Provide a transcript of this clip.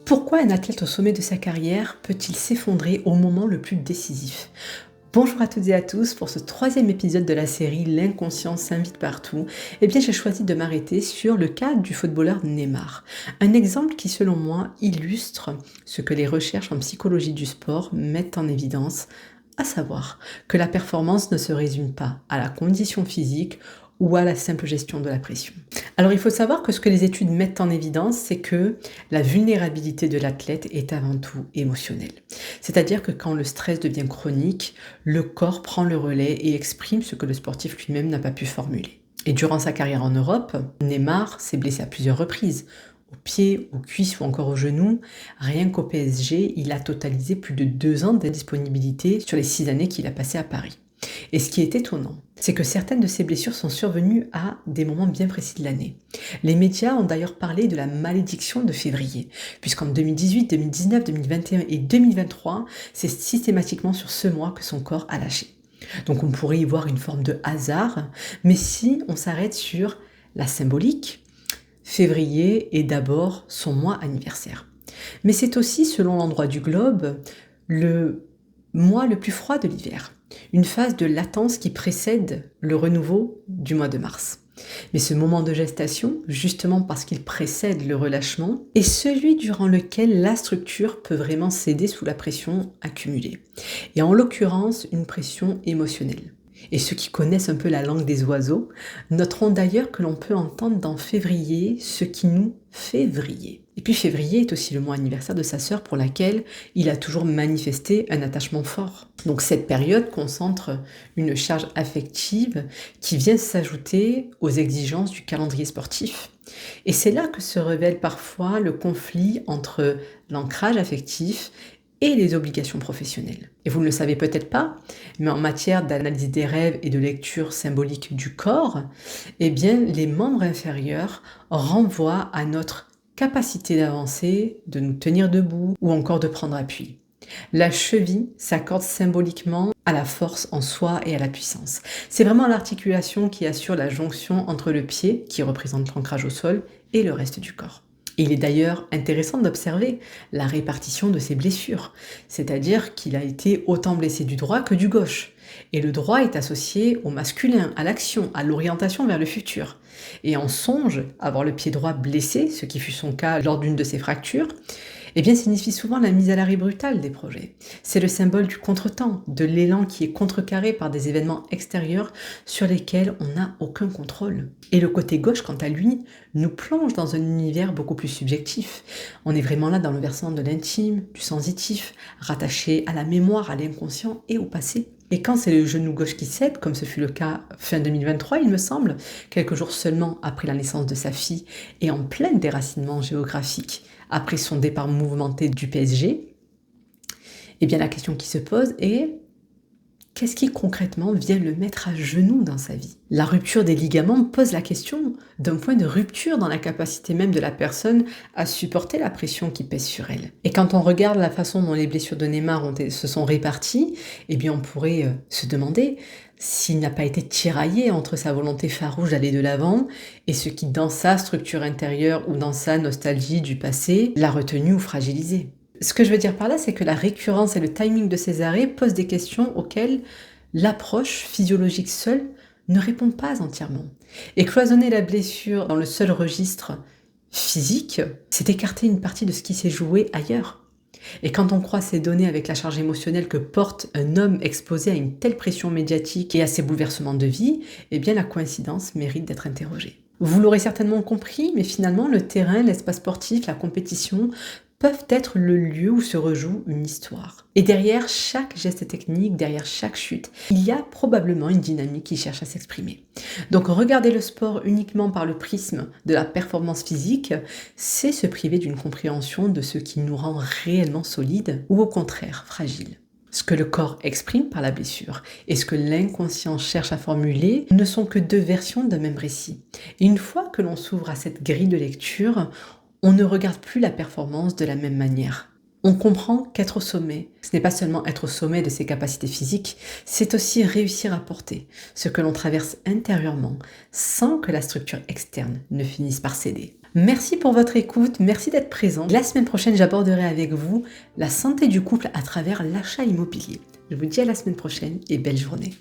Pourquoi un athlète au sommet de sa carrière peut-il s'effondrer au moment le plus décisif? Bonjour à toutes et à tous, pour ce troisième épisode de la série L'inconscient s'invite partout, j'ai choisi de m'arrêter sur le cas du footballeur Neymar. Un exemple qui selon moi illustre ce que les recherches en psychologie du sport mettent en évidence, à savoir que la performance ne se résume pas à la condition physique ou à la simple gestion de la pression. Alors il faut savoir que ce que les études mettent en évidence, c'est que la vulnérabilité de l'athlète est avant tout émotionnelle. C'est-à-dire que quand le stress devient chronique, le corps prend le relais et exprime ce que le sportif lui-même n'a pas pu formuler. Et durant sa carrière en Europe, Neymar s'est blessé à plusieurs reprises, aux pieds, aux cuisses ou encore aux genoux. Rien qu'au PSG, il a totalisé plus de 2 ans d'indisponibilité sur les 6 années qu'il a passées à Paris. Et ce qui est étonnant, c'est que certaines de ces blessures sont survenues à des moments bien précis de l'année. Les médias ont d'ailleurs parlé de la malédiction de février, puisqu'en 2018, 2019, 2021 et 2023, c'est systématiquement sur ce mois que son corps a lâché. Donc on pourrait y voir une forme de hasard, mais si on s'arrête sur la symbolique, février est d'abord son mois anniversaire. Mais c'est aussi, selon l'endroit du globe, le mois le plus froid de l'hiver, une phase de latence qui précède le renouveau du mois de mars. Mais ce moment de gestation, justement parce qu'il précède le relâchement, est celui durant lequel la structure peut vraiment céder sous la pression accumulée. Et en l'occurrence, une pression émotionnelle. Et ceux qui connaissent un peu la langue des oiseaux noteront d'ailleurs que l'on peut entendre dans février ce qui nous fait vriller. Et puis février est aussi le mois anniversaire de sa sœur pour laquelle il a toujours manifesté un attachement fort. Donc cette période concentre une charge affective qui vient s'ajouter aux exigences du calendrier sportif. Et c'est là que se révèle parfois le conflit entre l'ancrage affectif et les obligations professionnelles. Et vous ne le savez peut-être pas, mais en matière d'analyse des rêves et de lecture symbolique du corps, les membres inférieurs renvoient à notre capacité d'avancer, de nous tenir debout ou encore de prendre appui. La cheville s'accorde symboliquement à la force en soi et à la puissance. C'est vraiment l'articulation qui assure la jonction entre le pied, qui représente l'ancrage au sol, et le reste du corps. Il est d'ailleurs intéressant d'observer la répartition de ses blessures, c'est-à-dire qu'il a été autant blessé du droit que du gauche. Et le droit est associé au masculin, à l'action, à l'orientation vers le futur. Et on songe avoir le pied droit blessé, ce qui fut son cas lors d'une de ses fractures, signifie souvent la mise à l'arrêt brutale des projets. C'est le symbole du contretemps, de l'élan qui est contrecarré par des événements extérieurs sur lesquels on n'a aucun contrôle. Et le côté gauche, quant à lui, nous plonge dans un univers beaucoup plus subjectif. On est vraiment là dans le versant de l'intime, du sensitif, rattaché à la mémoire, à l'inconscient et au passé. Et quand c'est le genou gauche qui cède, comme ce fut le cas fin 2023, il me semble, quelques jours seulement après la naissance de sa fille et en plein déracinement géographique, après son départ mouvementé du PSG, la question qui se pose est: qu'est-ce qui concrètement vient le mettre à genoux dans sa vie? La rupture des ligaments pose la question d'un point de rupture dans la capacité même de la personne à supporter la pression qui pèse sur elle. Et quand on regarde la façon dont les blessures de Neymar se sont réparties, on pourrait se demander s'il n'a pas été tiraillé entre sa volonté farouche d'aller de l'avant et ce qui, dans sa structure intérieure ou dans sa nostalgie du passé, l'a retenu ou fragilisé. Ce que je veux dire par là, c'est que la récurrence et le timing de ces arrêts posent des questions auxquelles l'approche physiologique seule ne répond pas entièrement. Et cloisonner la blessure dans le seul registre physique, c'est écarter une partie de ce qui s'est joué ailleurs. Et quand on croise ces données avec la charge émotionnelle que porte un homme exposé à une telle pression médiatique et à ces bouleversements de vie, la coïncidence mérite d'être interrogée. Vous l'aurez certainement compris, mais finalement, le terrain, l'espace sportif, la compétition peuvent être le lieu où se rejoue une histoire. Et derrière chaque geste technique, derrière chaque chute, il y a probablement une dynamique qui cherche à s'exprimer. Donc regarder le sport uniquement par le prisme de la performance physique, c'est se priver d'une compréhension de ce qui nous rend réellement solides ou au contraire fragiles. Ce que le corps exprime par la blessure et ce que l'inconscient cherche à formuler ne sont que deux versions d'un même récit. Et une fois que l'on s'ouvre à cette grille de lecture, on ne regarde plus la performance de la même manière. On comprend qu'être au sommet, ce n'est pas seulement être au sommet de ses capacités physiques, c'est aussi réussir à porter ce que l'on traverse intérieurement sans que la structure externe ne finisse par céder. Merci pour votre écoute, merci d'être présent. La semaine prochaine, j'aborderai avec vous la santé du couple à travers l'achat immobilier. Je vous dis à la semaine prochaine et belle journée.